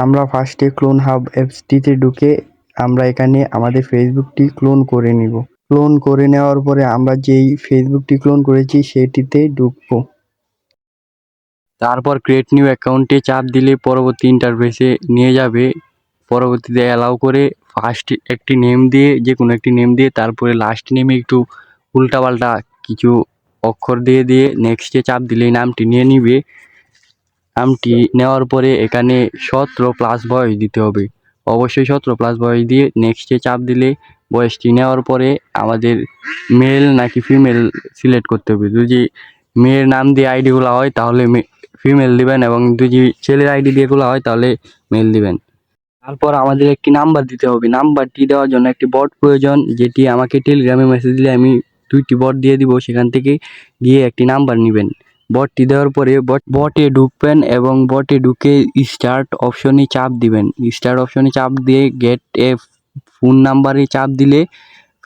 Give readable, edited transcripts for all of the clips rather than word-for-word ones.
আমরা ফার্স্টে clone hub অ্যাপসটিতে ঢুকে আমরা এখানে আমাদের ফেসবুকটি ক্লোন করে নিব। ক্লোন করে নেওয়ার পরে আমরা যেই ফেসবুকটি ক্লোন করেছি সেটিতে ঢুকবো। তারপর ক্রিয়েট নিউ অ্যাকাউন্টে চাপ দিলে পরবর্তী ইন্টারফেসে নিয়ে যাবে। পরবর্তীতে অ্যালাউ করে ফার্স্ট একটি নেম দিয়ে, যে কোনো একটি নেম দিয়ে, তারপরে লাস্ট নেমে একটু উল্টাপাল্টা কিছু অক্ষর দিয়ে নেক্সটে চাপ দিলেই নামটি নিয়ে নিবে। নামটি নেওয়ার পরে এখানে 17+ বয়স দিতে হবে। অবশ্যই 17+ বয়স দিয়ে নেক্সটে চাপ দিলে বয়সটি নেওয়ার পরে আমাদের মেল নাকি ফিমেল সিলেক্ট করতে হবে। যদি মেয়ের নাম দিয়ে আইডিগুলো হয় তাহলে ফিমেল দিবেন, এবং যদি ছেলের আইডি দিয়েগুলো হয় তাহলে মেল দিবেন। তারপর আমাদের একটি নাম্বার দিতে হবে। নাম্বারটি দেওয়ার জন্য একটি বট প্রয়োজন, যেটি আমাকে টেলিগ্রামে মেসেজ দিলে আমি 2টি বট দিয়ে দিব। সেখান থেকে গিয়ে একটি নাম্বার নেবেন। বটটি দেওয়ার পরে বটে ঢুকবেন এবং বটে ঢুকে স্টার্ট অপশনে চাপ দিবেন। স্টার্ট অপশনে চাপ দিয়ে গেট এ ফোন নাম্বারে চাপ দিলে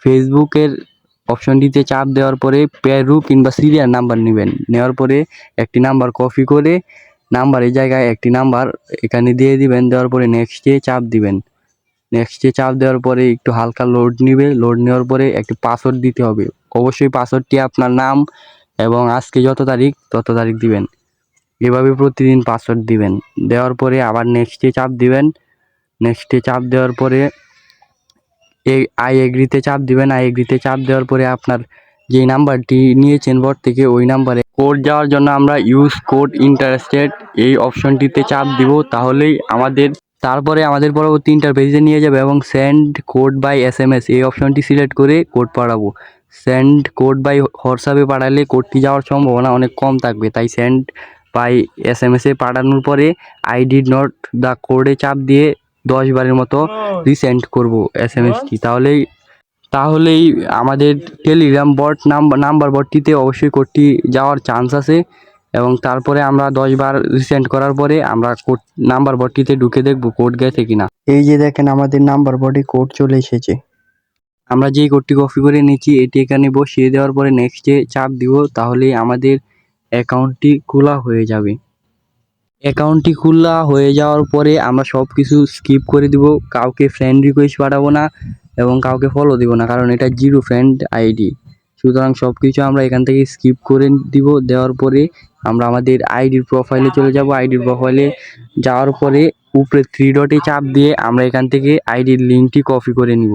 ফেসবুকের অপশনটিতে চাপ দেওয়ার পরে পেরু কিংবা সিরিয়াল নাম্বার নেবেন। নেওয়ার পরে একটি নাম্বার কপি করে নাম্বারের জায়গায় একটি নাম্বার এখানে দিয়ে দিবেন। দেওয়ার পরে নেক্সটে চাপ দিবেন। নেক্সটে চাপ দেওয়ার পরে একটু হালকা লোড নিবে। লোড নেওয়ার পরে একটি পাসওয়ার্ড দিতে হবে। অবশ্যই পাসওয়ার্ডটি আপনার নাম এবং আজকে যত তারিখ তত তারিখ দিবেন। এভাবে প্রতিদিন পাসওয়ার্ড দিবেন। দেওয়ার পরে আবার নেক্সটে চাপ দিবেন। নেক্সটে চাপ দেওয়ার পরে আই এগ্রিতে চাপ দিবেন। আই এগ্রিতে চাপ দেওয়ার পরে আপনার যে নাম্বারটি নিয়েছেন বট থেকে ওই নাম্বারে কোড যাওয়ার জন্য আমরা ইউজ কোড ইন্টারেস্টেড এই অপশনটিতে চাপ দিব। তাহলেই তারপরে আমাদের পরবর্তী ইন্টারফেসে নিয়ে যাবে এবং সেন্ড কোড বাই SMS এই অপশনটি সিলেক্ট করে কোড পাঠাবো। সেন্ড কোড বাই হোয়াটসঅ্যাপে পাঠালে কোডটি যাওয়ার সম্ভাবনা অনেক কম থাকবে, তাই সেন্ড বাই SMS পাঠানোর পরে আই ডিড নট দ্য কোডে চাপ দিয়ে 10 বারের মতো রিসেন্ড করব SMSটি। তাহলেই আমাদের টেলিগ্রাম বট নাম্বার বটটিতে অবশ্যই কোডটি যাওয়ার চান্স আছে। এবং তারপরে আমরা 10 বার রিসেন্ড করার পরে আমরা কোড নাম্বার বটটিতে ঢুকে দেখব কোড গেছে কিনা। এই যে দেখেন আমাদের নাম্বার বটে কোড চলে এসেছে। আমরা যেই কোডটি কপি করে নিয়েছি এটি এখানে বসিয়ে দেওয়ার পরে নেক্সটে চাপ দিব। তাহলেই আমাদের অ্যাকাউন্টটি খোলা হয়ে যাবে। অ্যাকাউন্টটি খোলা হয়ে যাওয়ার পরে আমরা সব কিছু স্কিপ করে দিব। কাউকে ফ্রেন্ড রিকোয়েস্ট পাঠাবো না এবং কাউকে ফলো দিব না, কারণ এটা জিরো ফ্রেন্ড আইডি। সুতরাং সব কিছু আমরা এখান থেকে স্কিপ করে দিব। দেওয়ার পরে আমরা আমাদের আইডির প্রোফাইলে চলে যাব। আইডির প্রোফাইলে যাওয়ার পরে উপরে 3 ডটে চাপ দিয়ে আমরা এখান থেকে আইডির লিঙ্কটি কপি করে নিব।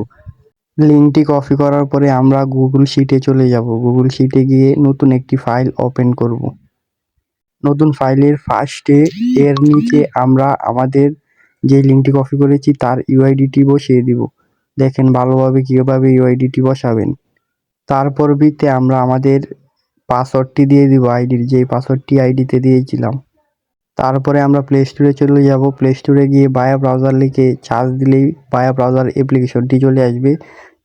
লিঙ্কটি কপি করার পরে আমরা গুগল শিটে চলে যাব। গুগল শিটে গিয়ে নতুন একটি ফাইল ওপেন করব। নতুন ফাইলের ফার্স্টে এর নিচে আমরা আমাদের যে লিঙ্কটি কপি করেছি তার ইউআইডিটি বসিয়ে দিব। দেখেন ভালোভাবে কীভাবে ইউআইডিটি বসাবেন। তার পরবর্তীতে আমরা আমাদের পাসওয়ার্ডটি দিয়ে দিব, আইডির যে পাসওয়ার্ডটি আইডিতে দিয়েছিলাম। তারপরে আমরা প্লে স্টোরে চলে যাব। প্লে স্টোরে গিয়ে বায়া ব্রাউজার লিখে সার্চ দিলেই বায়া ব্রাউজার অ্যাপ্লিকেশনটি চলে আসবে।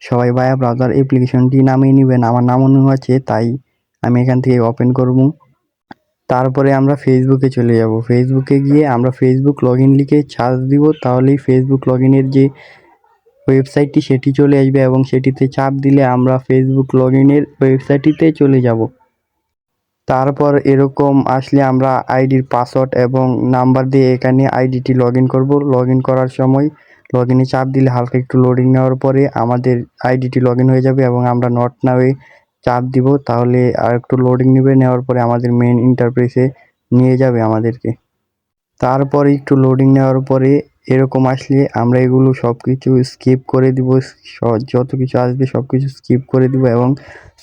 সবাই বায়া ব্রাউজার অ্যাপ্লিকেশনটি নামিয়ে নেবেন। আমার নামানো আছে তাই আমি এখান থেকে ওপেন করব। তারপরে আমরা ফেসবুকে চলে যাব। ফেসবুকে গিয়ে আমরা ফেসবুক লগইন লিখে সার্চ দিব, তাহলেই ফেসবুক লগইনের যে ওয়েবসাইটটি সেটি চলে আসবে এবং সেটিতে চাপ দিলে আমরা ফেসবুক লগইনের ওয়েবসাইটটিতে চলে যাব। তারপর এরকম আসলে আমরা আইডির পাসওয়ার্ড এবং নাম্বার দিয়ে এখানে আইডিটি লগইন করব। লগইন করার সময় লগইনে চাপ দিলে হালকা একটু লোডিং নেওয়ার পরে আমাদের আইডিটি লগইন হয়ে যাবে এবং আমরা নট নাওয়ে চাপ দিব, তাহলে আর একটু লোডিং নেবে। নেওয়ার পরে আমাদের মেইন ইন্টারফেসে নিয়ে যাবে আমাদেরকে। তারপর একটু লোডিং নেওয়ার পরে এরকম আসলে আমরা এগুলো সব কিছু স্কিপ করে দিব। যত কিছু আসবে সব কিছু স্কিপ করে দিব এবং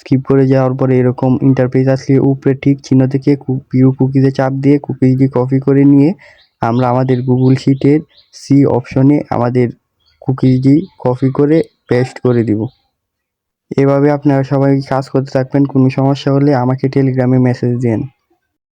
স্কিপ করে যাওয়ার পরে এরকম ইন্টারফেস আসলে উপরে ঠিক চিহ্ন থেকে ভিউ কুকিজে চাপ দিয়ে কুকিজটি কপি করে নিয়ে আমরা আমাদের গুগল শিটের সি অপশনে আমাদের কুকিজটি কপি করে পেস্ট করে দিব। এভাবে আপনারা সবাই কাজ করতে থাকবেন। কোনো সমস্যা হলে আমাকে টেলিগ্রামে মেসেজ দিন।